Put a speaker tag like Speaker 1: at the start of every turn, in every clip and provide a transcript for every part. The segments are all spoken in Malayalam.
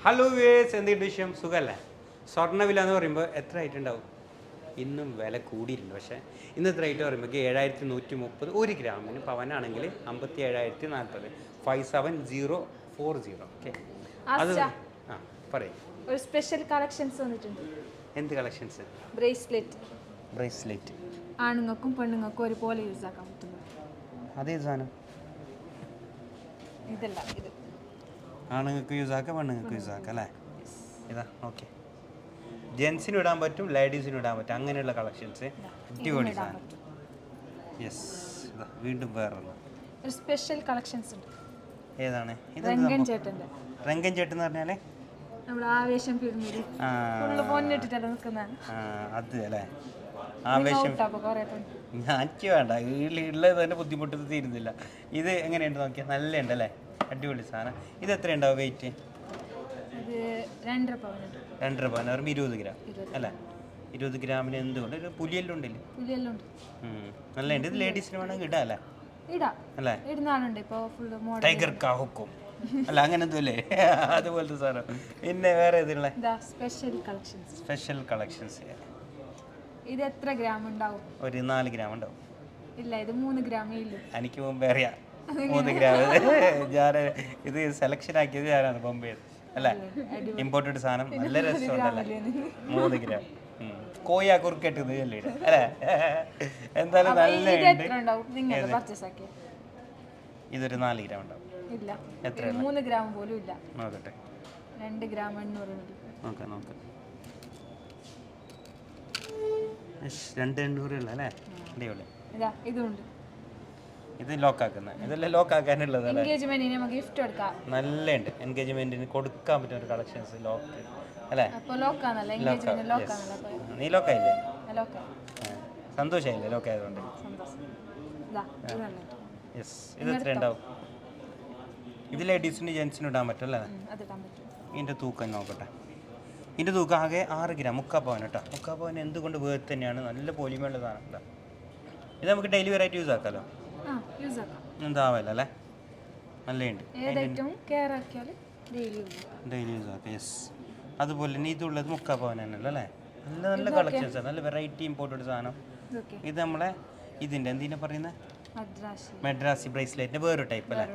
Speaker 1: ഹലോ വേസ് എന്തുണ്ട് വിഷയം സുഖമല്ലേ? സ്വർണ്ണവില എന്ന് പറയുമ്പോൾ എത്ര ആയിട്ടുണ്ടാവും? ഇന്നും വില കൂടിയിട്ടുണ്ട്. പക്ഷേ ഇന്നത്തെ റേറ്റ് പറയുമ്പോൾ 7130 ഒരു ഗ്രാമിന്. പവനാണെങ്കിൽ 57,040 57040. ഓക്കെ, അത് ആ പറയും.
Speaker 2: ഒരു സ്പെഷ്യൽ കളക്ഷൻസ് വന്നിട്ടുണ്ട്.
Speaker 1: എന്ത് കളക്ഷൻസ്?
Speaker 2: ബ്രേസ്ലെറ്റ് ആണുങ്ങൾക്കും പെണ്ണുങ്ങൾക്കും ഒരുപോലെ യൂസ് ആക്കാൻ പറ്റുന്നത്.
Speaker 1: അതേ സാധനം
Speaker 2: ഇതല്ല, ഇത്
Speaker 1: ആണുങ്ങൾക്ക് യൂസ് ആക്കാം, പെണ്ണുങ്ങൾക്ക് യൂസ് ആക്കാം അല്ലേ? ഇതാ ഓക്കെ. ജെൻസിനും ഇടാൻ പറ്റും, ലേഡീസിനും ഇടാൻ പറ്റും, അങ്ങനെയുള്ള കളക്ഷൻസ്. അടിപൊളി സാധനം. യെസ്, ഇതാ വീണ്ടും വേറൊന്ന്.
Speaker 2: ഒരു സ്പെഷ്യൽ കളക്ഷൻസ് ഉണ്ട്.
Speaker 1: ഏതാണ് ഇത്?
Speaker 2: രംഗൻ ചേട്ടൻ്റെ.
Speaker 1: രംഗൻ ചേട്ടൻ എന്ന് പറഞ്ഞാൽ
Speaker 2: നമ്മുടെ ആവേശം ഫിലിമിൽ ഫുള്ള് പൊന്നിട്ടിട്ടല്ലേ നിൽക്കുന്നതാണ്.
Speaker 1: അത് അല്ലേ? ആവേശം. എനിക്ക് വേണ്ട, ഉള്ളത് തന്നെ ബുദ്ധിമുട്ട് തീരുന്നില്ല. ഇത് എങ്ങനെയുണ്ട് നോക്കിയാൽ നല്ല ഉണ്ടല്ലേ? അടിപൊളി സാധനം. ഇത് എത്ര ഉണ്ടാവും വെയിറ്റ്?
Speaker 2: ഇത് 2.5 പവൻ.
Speaker 1: 2.5 പവൻ പറയുമ്പോൾ 20 ഗ്രാം അല്ലേ? 20 ഗ്രാമിന് എന്തുകൊണ്ട് ഒരു പുലിയെല്ലാം ഉണ്ടല്ലേ? നല്ല ഉണ്ട്. ഇത് ലേഡീസിന് വേണമെങ്കിൽ ഇടാം അല്ലേ? അല്ലേ? ടൈഗർ കാ ഹുക്കും അല്ല, അങ്ങനെ എന്തല്ലേ അതുപോലത്തെ സാധനം. പിന്നെ വേറെ ഇതിലുള്ള സ്പെഷ്യൽ കളക്ഷൻസ്.
Speaker 2: ഇത് എത്ര ഗ്രാം ഉണ്ടാവും?
Speaker 1: ഒരു 4 ഗ്രാം ഉണ്ടാവും.
Speaker 2: ഇല്ല, ഇത് 3 ഗ്രാമേ ഇല്ലു.
Speaker 1: എനിക്ക് മുമ്പേ അറിയാം 3 ഗ്രാം. ഞാൻ ഇത് സെലക്ഷൻ ആക്കിയത് ഞാനാണ് ബോംബെ അല്ലേ? ഇമ്പോർട്ടഡ് സാധനം, നല്ല രസമുണ്ടല്ലേ? 3 ഗ്രാം കോയ കുറുക്കെട്ടത് അല്ലേ? അല്ലേ? എന്തായാലും നല്ല. ഇതൊരു 4 ഗ്രാം ഉണ്ടാവും.
Speaker 2: ഇല്ല, എത്ര? 3 ഗ്രാം പോലും ഇല്ല.
Speaker 1: നോക്കട്ടെ.
Speaker 2: 2 ഗ്രാം 800.
Speaker 1: നോക്കാം. 2,800 ഉള്ള അല്ലേ? അടിപൊളി.
Speaker 2: ഇതുണ്ട്.
Speaker 1: ഇത് ലോക്ക് ആക്കുന്നത്, ഇതെല്ലാം ലോക്ക് ആക്കാനുള്ളത്
Speaker 2: എൻഗേജ്മെന്റിന് നമുക്ക് ഗിഫ്റ്റ് കൊടുക്കാം.
Speaker 1: നല്ല ഉണ്ട്. എൻഗേജ്മെന്റിന് കൊടുക്കാൻ പറ്റുന്ന ഒരു കളക്ഷൻസ് ലോക്ക് അല്ലേ? നീ ലോക്കായില്ലേ? സന്തോഷമായില്ലേ ലോക്ക് ആയതുകൊണ്ട്? യെസ്. ഇത് എത്ര ഉണ്ടാവും? ഇത് ലേഡീസിന് ജെൻസിനും ഇടാൻ പറ്റും അല്ലേ? ഇതിൻ്റെ തൂക്കം നോക്കട്ടെ. ഇതിൻ്റെ തൂക്കം ആകെ 6 ഗ്രാം. 3/4 പവൻ കേട്ടോ. 3/4 പവൻ എന്തുകൊണ്ട് വേർത്ത് തന്നെയാണ്. നല്ല പോളിമയുള്ള സാധനം കേട്ടോ. ഇത് നമുക്ക് ഡെയിലി വെറൈറ്റി യൂസ് ആക്കാമല്ലോ. എന്താവല്ല അല്ലേ? നല്ലുണ്ട്. ഡെയിലി യൂസ് ആക്കാം. യെസ്. അതുപോലെ തന്നെ ഇതുള്ളത് 3/4 പവൻ തന്നെയല്ലോ അല്ലേ? നല്ല നല്ല കളക്ഷൻസ് ആണ്. നല്ല വെറൈറ്റി ഇമ്പോർട്ടഡ് സാധനം. ഇത് നമ്മളെ ഇതിൻ്റെ എന്തിനാ പറയുന്നത്? മെഡ്രാസി ബ്രേസ്ലെറ്റിൻ്റെ വേറൊരു ടൈപ്പ് അല്ലേ?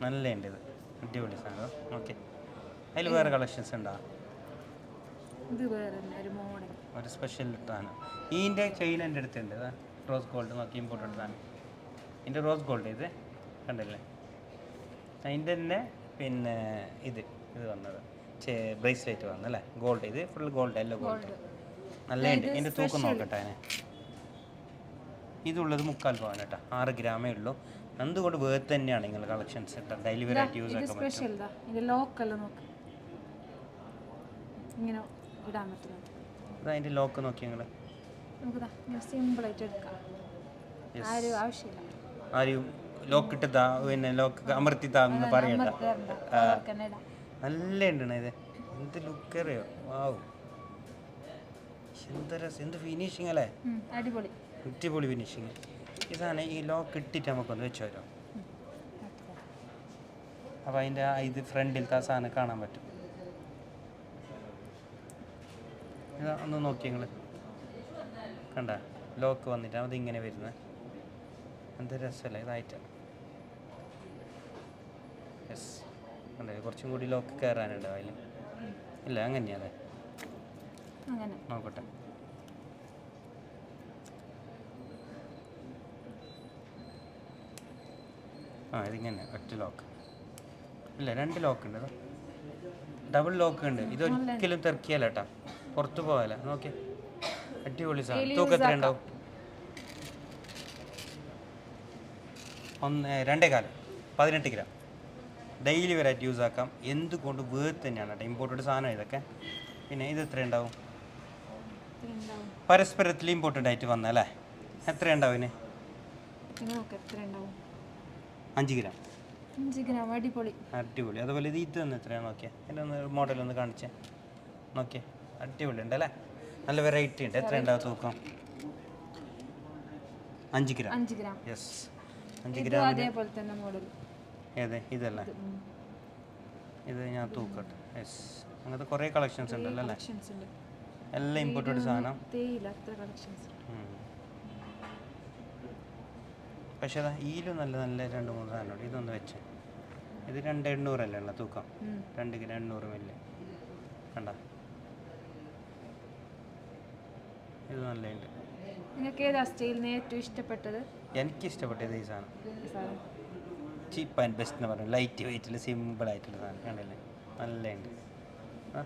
Speaker 1: നല്ല ഉണ്ട് ഇത്. അടിപൊളി സാധനം. ഓക്കെ, അതിൽ വേറെ കളക്ഷൻസ് ഉണ്ടാവും. ഒരു സ്പെഷ്യൽ സാധനം. ഇതിൻ്റെ ചെയിൻ എൻ്റെ അടുത്തുണ്ട്. റോസ് ഗോൾഡ് നോക്കി ഇമ്പോർട്ടഡ് സാധനം. ഇതിൻ്റെ റോസ് ഗോൾഡ് ഇത് കണ്ടില്ലേ? അതിൻ്റെ തന്നെ പിന്നെ ഇത് വന്നത് ബ്രേസ്ലെറ്റ് വന്നല്ലേ? ഗോൾഡ്. ഇത് ഫുൾ ഗോൾഡ്, എല്ലോ ഗോൾഡ്. നല്ല ഉണ്ട്. ഇതിൻ്റെ തൂക്കം നോക്കട്ടെ. അതിന് ഇതുള്ളത് 3/4 പവൻ കേട്ടോ. 6 ഗ്രാമേ ഉള്ളൂ. എന്തുകൊണ്ട് വേർത്ത് തന്നെയാണ് നിങ്ങൾ കളക്ഷൻസ് കേട്ടോ. ഡെയിലി വെറൈറ്റി യൂസ് ആക്കാൻ പറ്റും. അതിൻ്റെ ലോക്ക് നോക്കി നിങ്ങൾ ആരും ലോക്ക് ഇട്ടതാ പിന്നെ ലോക്ക് അമർത്തിത്താന്ന് പറയണ്ട. നല്ല ഉണ്ടണ ഇത്. എന്ത് ലുക്ക് അറിയോ? വാവ്, എന്ത് ഫിനിഷിങ് അല്ലേ? അടിപൊളി ഫിനിഷിങ്. ഇതാണ് ഈ ലോക്ക് ഇട്ടിട്ട് നമുക്കൊന്ന് വെച്ച് തരാം. അപ്പോൾ അതിൻ്റെ ഇത് ഫ്രണ്ടിലത്തെ ആ സാധനം കാണാൻ പറ്റും. ഇതാ ഒന്ന് നോക്കി നിങ്ങൾ കണ്ട ലോക്ക് വന്നിട്ട് അതിങ്ങനെ വരുന്നത്. എന്ത് രസമല്ലേ ഇതായിട്ട്? യെസ്. അതെ, കുറച്ചും കൂടി ലോക്ക് കയറാനുണ്ട് അതിൽ. ഇല്ല, അങ്ങനെയാണേ. നോക്കട്ടെ. ഇതിങ്ങനെ ഒറ്റ ലോക്ക് ഇല്ല, 2 ലോക്ക് ഉണ്ട്. ഡബിൾ ലോക്ക് ഉണ്ട്. ഇതൊരിക്കലും തെറിക്കിയല്ല കേട്ടോ, പുറത്ത് പോകാല. നോക്കി, അടിപൊളി സാധനം. തൂക്കം എത്ര ഉണ്ടാവും? 2.25 18 ഗ്രാം. ഡെയിലി വെറൈറ്റി യൂസ് ആക്കാം. എന്തുകൊണ്ട് വേർത്ത് തന്നെയാണ് കേട്ടോ. ഇമ്പോർട്ടഡ് സാധനം ഇതൊക്കെ. പിന്നെ ഇത് എത്ര ഉണ്ടാവും? പരസ്പരത്തിൽ ഇമ്പോർട്ടൻ്റ് ആയിട്ട് വന്നല്ലേ? എത്ര ഉണ്ടാവും ഇതിന്? 5 ഗ്രാം. അടിപൊളി. അതുപോലെ ഇത് തന്നെ എത്രയാണ് നോക്കിയാൽ? എൻ്റെ ഒന്ന് മോഡലൊന്ന് കാണിച്ചേ. നോക്കിയേ, അടിപൊളി ഉണ്ടല്ലേ? നല്ല വെറൈറ്റി ഉണ്ട്. എത്ര ഉണ്ടാവും തൂക്കം? 5 ഗ്രാം. Yes, 5 gram. ഏത്? ഇതല്ലേ? ഇത് ഞാൻ തൂക്കട്ടെ. യെസ്, അങ്ങനത്തെ കുറേ കളക്ഷൻസ് ഉണ്ടല്ലോ അല്ലേ?
Speaker 2: കളക്ഷൻസ് ഉണ്ട്.
Speaker 1: എല്ലാം ഇമ്പോർട്ടഡ് സാധനം.
Speaker 2: തേയില അത്ര കളക്ഷൻസ്.
Speaker 1: പക്ഷേ അതാ ഈലും നല്ല നല്ല 2-3 സാധനമുണ്ട്. ഇതൊന്ന് വെച്ച്, ഇത് 2,800 അല്ലേ ഉള്ള തൂക്കം, 2 കിലോ 800 മില്ലി കണ്ട. ഇത് നല്ലുണ്ട്.
Speaker 2: നിങ്ങൾക്ക് ഏതാ സ്റ്റൈലിന് ഏറ്റവും ഇഷ്ടപ്പെട്ടത്?
Speaker 1: എനിക്ക് ഇഷ്ടപ്പെട്ടത് ഈ സാധനം, ചീപ്പ് ആൻഡ് ബെസ്റ്റ് എന്ന് പറയുന്നത്. ലൈറ്റ് വെയിറ്റിൽ സിമ്പിളായിട്ടുള്ള സാധനം കണ്ടല്ലേ, നല്ലുണ്ട്.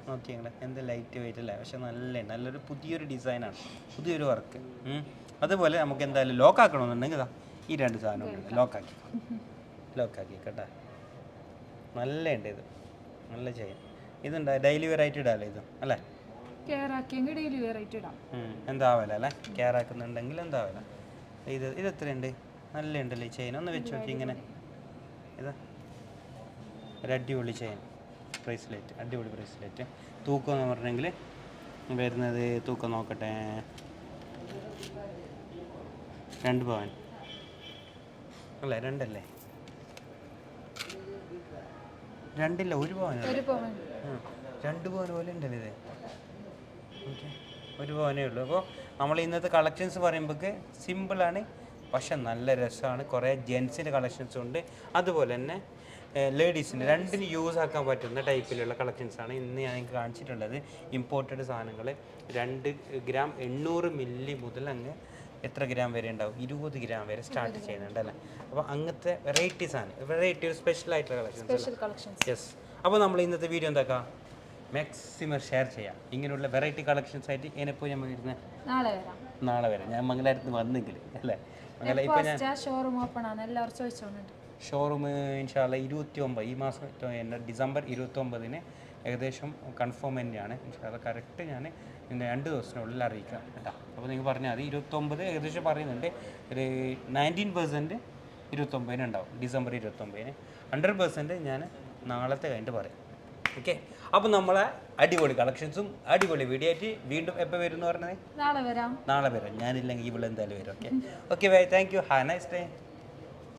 Speaker 1: നോക്കി ഞങ്ങൾ എന്ത് ലൈറ്റ് വെയിറ്റ് അല്ലേ, പക്ഷെ നല്ലൊരു പുതിയൊരു ഡിസൈനാണ്, പുതിയൊരു വർക്ക്. അതുപോലെ നമുക്ക് എന്തായാലും ലോക്കാക്കണമെന്നുണ്ടെങ്കിൽ ഇതാ ഈ 2 സാധനം ലോക്കാക്കി കേട്ടോ. നല്ലുണ്ട് ഇത്, നല്ല ചെയിൻ. ഇതുണ്ട് ഡെയിലി വെയർ ആയിട്ട് ഇടാമല്ലോ ഇത് അല്ലേ?
Speaker 2: കെയർ ആക്കിയെങ്കിൽ ഡെയിലി വെയർ ആയിട്ട് ഇടാം.
Speaker 1: എന്താവില്ല അല്ലേ, കെയർ ആക്കുന്നുണ്ടെങ്കിൽ എന്താവില്ല. ഇത് എത്രയുണ്ട്? നല്ല ഉണ്ടല്ലേ ഈ ചെയിൻ, ഒന്ന് വെച്ച് നോക്കി ഇങ്ങനെ. ഇതാ ഒരു അടിപൊളി ചെയിൻ, ബ്രേസ്ലെറ്റ്, അടിപൊളി ബ്രേസ്ലെറ്റ്. തൂക്കം എന്ന് പറഞ്ഞെങ്കിൽ വരുന്നത്, തൂക്കം നോക്കട്ടെ, 2 പവൻ അല്ലേ? 2 അല്ലേ? 2 ഇല്ല, 1 പവൻ.
Speaker 2: 1 പവൻ
Speaker 1: 2 പവൻ പോലെ ഉണ്ടല്ലോ ഇത്. ഓക്കെ, 1 പവനേ ഉള്ളൂ. അപ്പോൾ നമ്മൾ ഇന്നത്തെ കളക്ഷൻസ് പറയുമ്പോഴേക്ക് സിമ്പിളാണ്, പക്ഷെ നല്ല രസമാണ്. കുറേ ജെൻസിൻ്റെ കളക്ഷൻസും ഉണ്ട്, അതുപോലെ തന്നെ ലേഡീസിന് രണ്ടിന് യൂസ് ആക്കാൻ പറ്റുന്ന ടൈപ്പിലുള്ള കളക്ഷൻസാണ് ഇന്ന് ഞാൻ നിങ്ങൾക്ക് കാണിച്ചിട്ടുള്ളത്. ഇമ്പോർട്ടഡ് സാധനങ്ങൾ 2 ഗ്രാം 800 മില്ലി മുതൽ അങ്ങ് എത്ര ഗ്രാം വരെ ഉണ്ടാവും, 20 ഗ്രാം വരെ സ്റ്റാർട്ട് ചെയ്യുന്നുണ്ട് അല്ലേ? അപ്പോൾ അങ്ങനത്തെ വെറൈറ്റീസാണ്, വെറൈറ്റി ഒരു സ്പെഷ്യൽ ആയിട്ടുള്ള കളക്ഷൻസ്. യെസ്, അപ്പോൾ നമ്മൾ ഇന്നത്തെ വീഡിയോ എന്താക്കാം, മാക്സിമം ഷെയർ ചെയ്യാം. ഇങ്ങനെയുള്ള വെറൈറ്റി കളക്ഷൻസ് ആയിട്ട് എന്നെപ്പോൾ ഞാൻ വരുന്നത് നാളെ വരാം. ഞാൻ മംഗലാപുരത്ത് വന്നെങ്കിൽ അല്ലേ? ഇപ്പോൾ ഞാൻ
Speaker 2: ഷോറൂം ഓപ്പൺ ആണ്, എല്ലാവരും ചോദിച്ചോണ്ട്.
Speaker 1: ഷോറൂം ഇൻഷാല്ല 29 ഈ മാസം ഡിസംബർ 29-ന് ഏകദേശം കൺഫേം തന്നെയാണ്. ഇൻഷാല്ല കറക്റ്റ് ഞാൻ 2 ദിവസത്തിനുള്ളിൽ അറിയിക്കാം കേട്ടോ. അപ്പോൾ നിങ്ങൾ പറഞ്ഞാൽ മതി. 29 ഏകദേശം പറയുന്നുണ്ട്, ഒരു 19% 29-ന് ഉണ്ടാവും, ഡിസംബർ 29-ന്. 100% ഞാൻ നാളത്തെ കഴിഞ്ഞിട്ട് പറയും. ഓക്കെ, അപ്പോൾ നമ്മളെ അടിപൊളി കളക്ഷൻസും അടിപൊളി വീഡിയോ ആയിട്ട് വീണ്ടും എപ്പോൾ വരും എന്ന് പറഞ്ഞത്?
Speaker 2: നാളെ വരാം.
Speaker 1: ഞാനില്ലെങ്കിൽ ഇവിടെ എന്തായാലും വരും. Okay, bye, thank you, have a nice day.